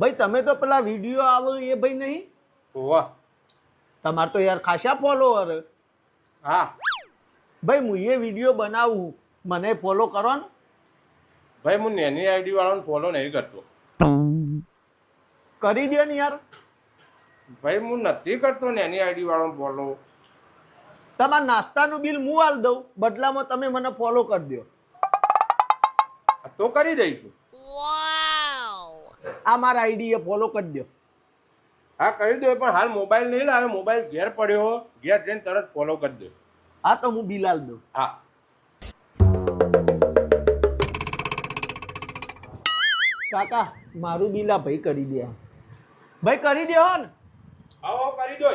ભાઈ તમે તો પેલા વિડીયો આવે એ ભાઈ નહીં? વાહ, તમારે તો યાર ખાસા ફોલોવર. હા ભાઈ હું એ વિડીયો બનાવું, મને ફોલો કરો ને. ભાઈ હું નેની આઈડી વાળાને ફોલો નહીં કરતો. કરી દે ને યાર. ભાઈ હું નથી કરતો નેની આઈડી વાળાને ફોલો. તમારા નાસ્તાનું બિલ હું આલ દઉં, બદલામાં તમે મને ફોલો કરી દો. તો કરી દઈશું. આ મારા આઈડી એ ફોલો કરી દો. હા કરી દો, પણ હાલ મોબાઈલ નહીં લાવે, મોબાઈલ ઘેર પડ્યો, ઘેર જઈને તરત ફોલો કરી દો. હા તો હું બિલ આલ દઉં. હા કાકા મારું બિલ આ ભાઈ કરી દે. ભાઈ કરી દે હો ને. હા કરી દો.